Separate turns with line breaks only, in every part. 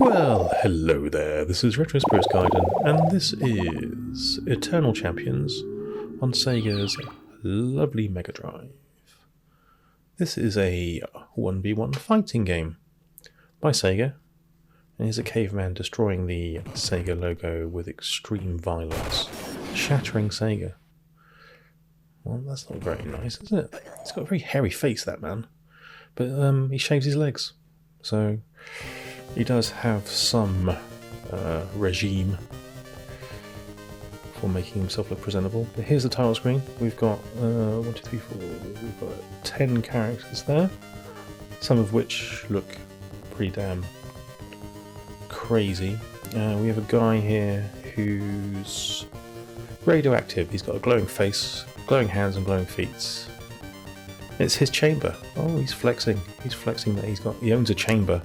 Well, hello there, this is Retro Spirits Gaiden, and this is Eternal Champions on Sega's lovely Megadrive. This is a 1v1 fighting game by Sega, and here's a caveman destroying the Sega logo with extreme violence, shattering Sega. Well, that's not very nice, is it? He's got a very hairy face, that man, but he shaves his legs, so he does have some regime for making himself look presentable. But here's the title screen. We've got 1, 2, 3, 4. We've got 10 characters there, some of which look pretty damn crazy. We have a guy here who's radioactive. He's got a glowing face, glowing hands, and glowing feet. It's his chamber. Oh, he's flexing. He's flexing that he owns a chamber.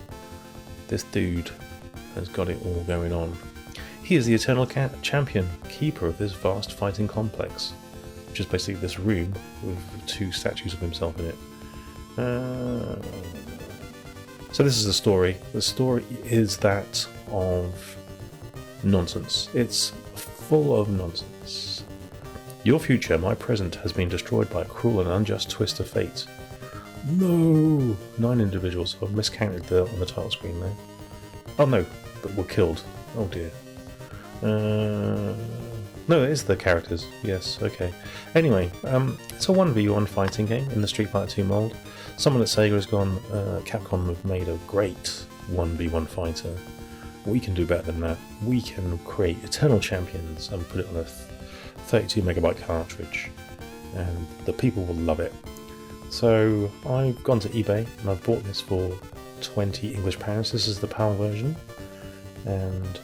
This dude has got it all going on. He is the Eternal Champion, keeper of this vast fighting complex, which is basically this room with 2 statues of himself in it. So this is the story. The story is that of nonsense. It's full of nonsense. Your future, my present, has been destroyed by a cruel and unjust twist of fate. No! 9 individuals. I've miscounted on the title screen there. Oh no, but were killed. Oh dear. No, it is the characters. Yes, okay. Anyway, it's a 1v1 fighting game in the Street Fighter 2 mold. Someone at Sega has gone, Capcom have made a great 1v1 fighter. We can do better than that. We can create Eternal Champions and put it on a 32 megabyte cartridge, and the people will love it. So I've gone to eBay and I've bought this for £20 English. This is the PAL version, and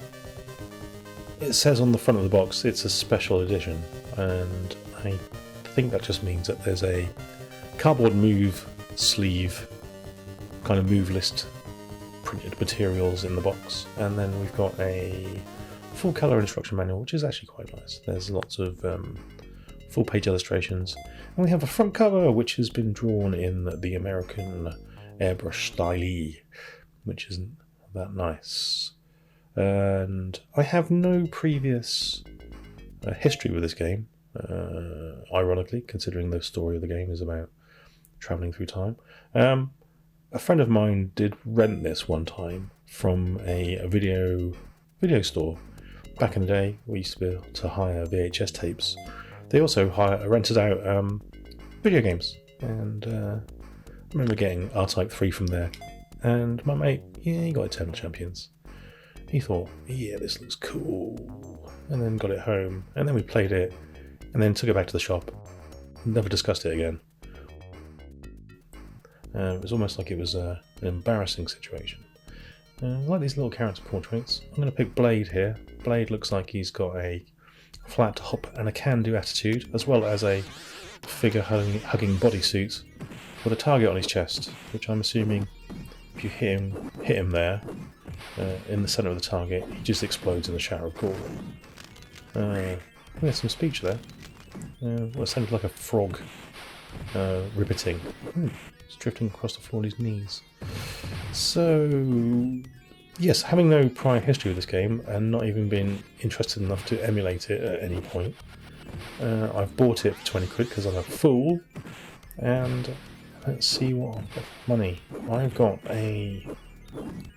it says on the front of the box it's a special edition, and I think that just means that there's a cardboard move sleeve, kind of move list printed materials in the box, and then we've got a full colour instruction manual, which is actually quite nice. There's lots of full page illustrations, and we have a front cover which has been drawn in the American airbrush style, which isn't that nice. And I have no previous history with this game, ironically, considering the story of the game is about travelling through time. A friend of mine did rent this one time from a video store. Back in the day, we used to be able to hire VHS tapes. They also rented out video games, and I remember getting R-Type 3 from there. And my mate, he got Eternal Champions. He thought, yeah, this looks cool, and then got it home, and then we played it, and then took it back to the shop. Never discussed it again. It was almost like it was an embarrassing situation. I like these little character portraits. I'm going to pick Blade here. Blade looks like he's got a flat top and a can-do attitude, as well as a figure-hugging bodysuit with a target on his chest, which I'm assuming if you hit him there, in the centre of the target, he just explodes in a shower of gore. We had some speech there. What sounded like a frog ribbiting. It's drifting across the floor on his knees. So, yes, having no prior history with this game and not even been interested enough to emulate it at any point, I've bought it for 20 quid because I'm a fool. And let's see what I've got for money. I've got a,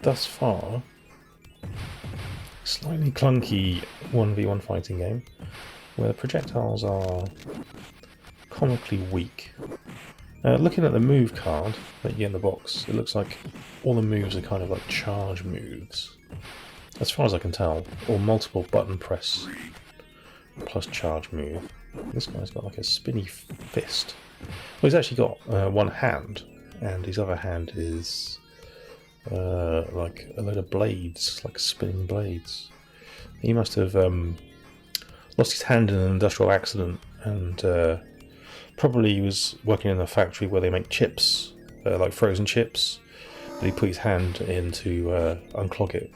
thus far, slightly clunky 1v1 fighting game where the projectiles are comically weak. Looking at the move card that you get in the box, it looks like all the moves are kind of like charge moves, as far as I can tell, or multiple button press plus charge move. This guy's got like a spinny fist. Well, he's actually got one hand, and his other hand is like a load of blades, like spinning blades. He must have lost his hand in an industrial accident, and probably he was working in a factory where they make chips, like frozen chips. But he put his hand in to unclog it,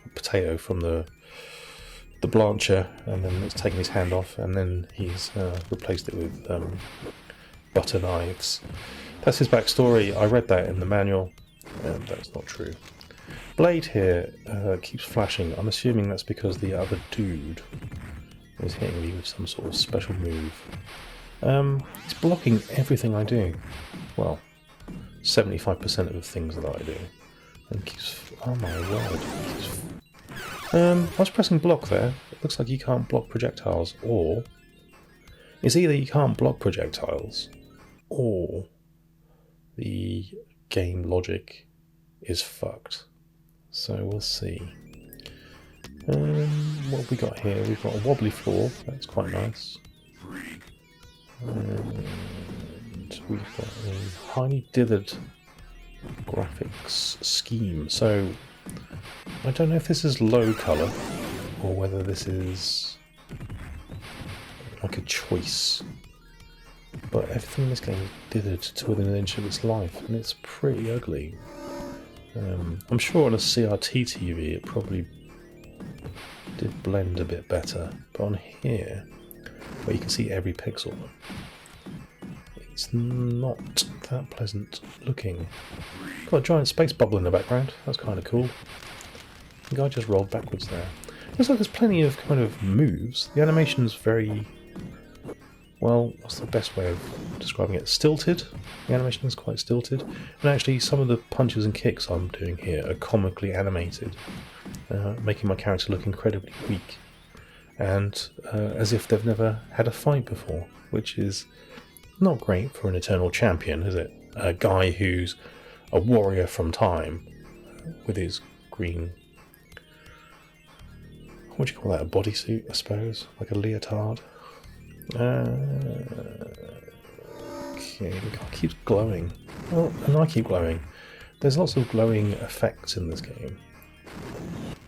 a potato from the blancher, and then it's taken his hand off, and then he's replaced it with butter knives. That's his backstory. I read that in the manual, and that's not true. Blade here keeps flashing. I'm assuming that's because the other dude is hitting me with some sort of special move. It's blocking everything I do. Well, 75% of the things that I do. And keeps... oh my word. I was pressing block there. It looks like you can't block projectiles, or... it's either you can't block projectiles, or the game logic is fucked. So we'll see. What have we got here? We've got a wobbly floor. That's quite nice. And we've got a highly dithered graphics scheme. So I don't know if this is low colour or whether this is like a choice. But everything in this game is dithered to within an inch of its life, and it's pretty ugly. I'm sure on a CRT TV it probably did blend a bit better, but on here, where you can see every pixel, it's not that pleasant looking. Got a giant space bubble in the background, that's kind of cool. The guy just rolled backwards there. Looks like there's plenty of kind of moves. The animation's very... well, what's the best way of describing it? Stilted. The animation is quite stilted. And actually, some of the punches and kicks I'm doing here are comically animated, making my character look incredibly weak. And as if they've never had a fight before, which is not great for an eternal champion, is it? A guy who's a warrior from time, with his green... what do you call that? A bodysuit, I suppose? Like a leotard? Okay, the guy keeps glowing. Oh, and I keep glowing. There's lots of glowing effects in this game.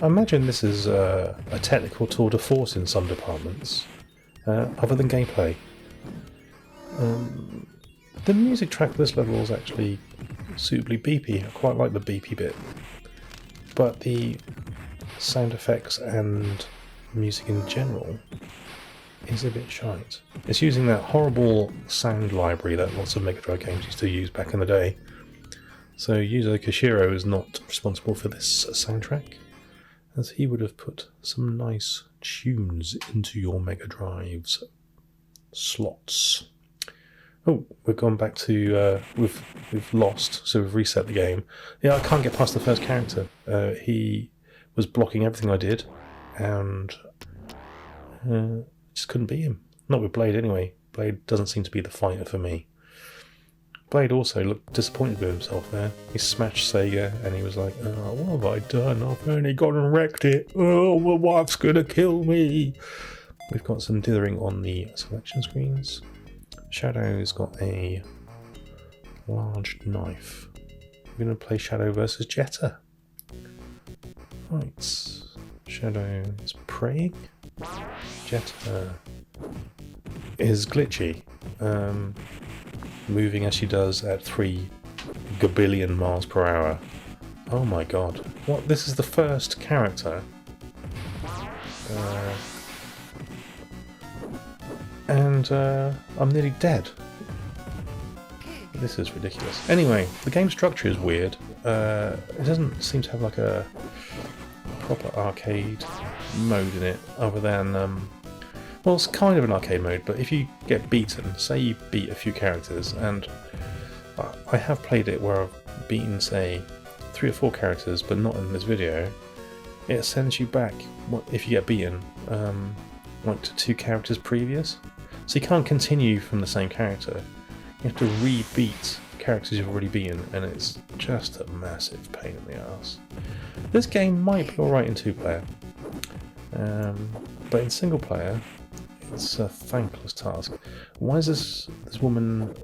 I imagine this is a technical tour de force in some departments, other than gameplay. The music track for this level is actually suitably beepy. I quite like the beepy bit. But the sound effects and music in general is a bit shite. It's using that horrible sound library that lots of Megadrive games used to use back in the day. So Yuzo Koshiro is not responsible for this soundtrack, as he would have put some nice tunes into your Megadrive's slots. Oh, we've gone back to... we've lost, so we've reset the game. Yeah, I can't get past the first character. He was blocking everything I did, and just couldn't beat him. Not with Blade anyway. Blade doesn't seem to be the fighter for me. Blade also looked disappointed with himself there. He smashed Sega and he was like, oh, what have I done? I've only gone and wrecked it. Oh, my wife's gonna kill me. We've got some dithering on the selection screens. Shadow's got a large knife. We're going to play Shadow versus Jetta. Right. Shadow is praying. Jetta is glitchy. Moving as she does at 3 gabillion miles per hour. Oh my god. What? This is the first character. And I'm nearly dead. This is ridiculous. Anyway, the game structure is weird. It doesn't seem to have like a proper arcade mode in it, other than well, it's kind of an arcade mode, but if you get beaten, say you beat a few characters, and I have played it where I've beaten, say, 3 or 4 characters, but not in this video, it sends you back, if you get beaten, like to 2 characters previous. So you can't continue from the same character. You have to re-beat characters you've already beaten, and it's just a massive pain in the ass. This game might be alright in 2-player, but in single player, it's a thankless task. Why is this woman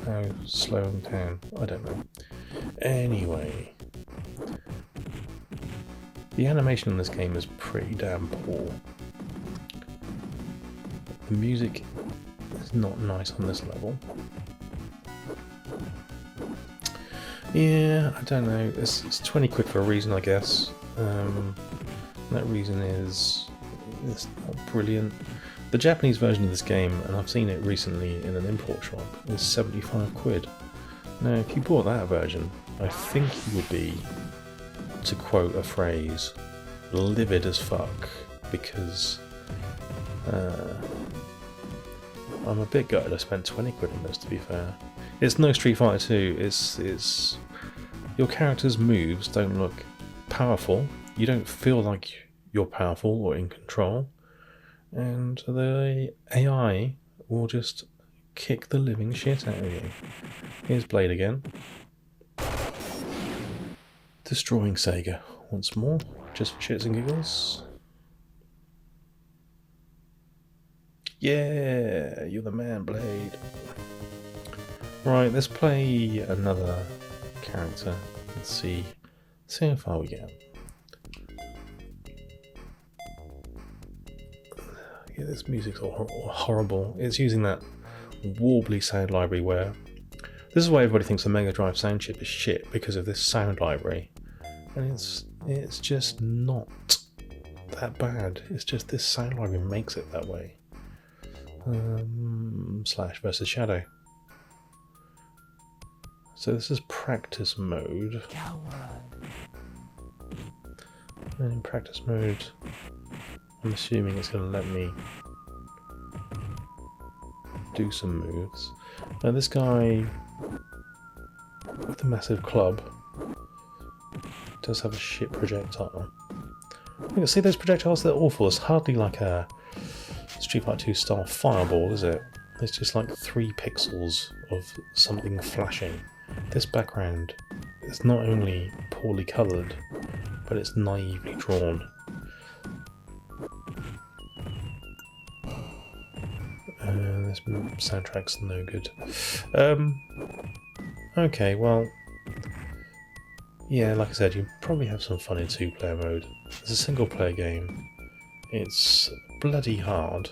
now slowing down? I don't know. Anyway, the animation in this game is pretty damn poor. The music is not nice on this level. Yeah, I don't know. It's 20 quid for a reason, I guess. That reason is it's not brilliant. The Japanese version of this game, and I've seen it recently in an import shop, is 75 quid. Now, if you bought that version, I think you would be to quote a phrase, livid as fuck, because I'm a bit gutted I spent 20 quid on this, to be fair. It's no Street Fighter 2, it's your character's moves don't look powerful, you don't feel like you're powerful or in control, and the AI will just kick the living shit out of you. Here's Blade again. Destroying Sega once more, just for shits and giggles. Yeah, you're the man, Blade. Right, let's play another character. Let's see how far we get. Yeah, this music's all horrible. It's using that warbly sound library where... This is why everybody thinks the Megadrive sound chip is shit, because of this sound library. And it's just not that bad. It's just this sound library makes it that way. Slash versus Shadow. So this is practice mode. And in practice mode, I'm assuming it's going to let me do some moves. Now this guy with the massive club does have a shit projectile. You can see those projectiles, they're awful. It's hardly like a Street Fighter 2 style fireball, is it? It's just like 3 pixels of something flashing. This background is not only poorly coloured, but it's naively drawn. This soundtrack's no good. Okay, well, yeah, like I said, you probably have some fun in 2-player mode. It's a single-player game. It's bloody hard,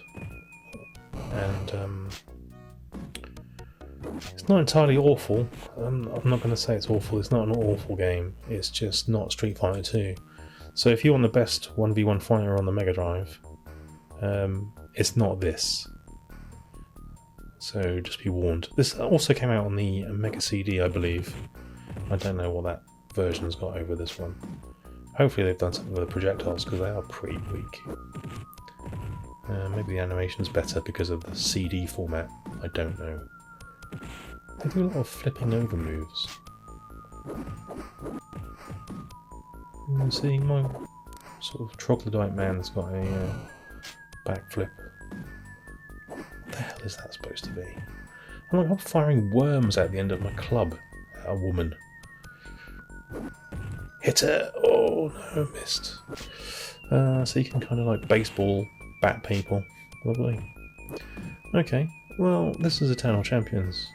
and it's not entirely awful. I'm not going to say it's awful. It's not an awful game. It's just not Street Fighter 2. So if you want the best 1v1 fighter on the Megadrive, it's not this. So just be warned. This also came out on the Mega CD, I believe. I don't know what that version's got over this one. Hopefully they've done something with the projectiles, because they are pretty weak. Maybe the animation's better because of the CD format. I don't know. They do a lot of flipping over moves. You see, my sort of troglodyte man's got a backflip. What the hell is that supposed to be? I'm firing worms at the end of my club at a woman. Hit her! Oh no, missed. So you can kind of like baseball bat people. Lovely. Okay, well, this is Eternal Champions.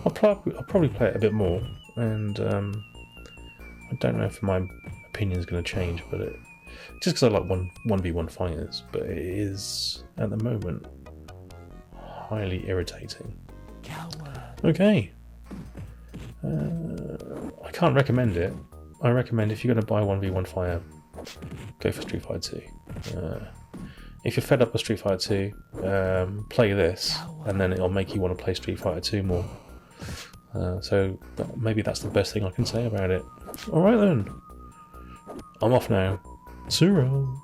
I'll probably play it a bit more, and I don't know if my opinion's going to change, but just because I like 1v1 fighters, but it is, at the moment, highly irritating. Okay. I can't recommend it. I recommend if you're going to buy 1v1 fighter, go for Street Fighter 2. If you're fed up with Street Fighter 2, play this, and then it'll make you want to play Street Fighter 2 more. So maybe that's the best thing I can say about it. Alright then. I'm off now. Suro.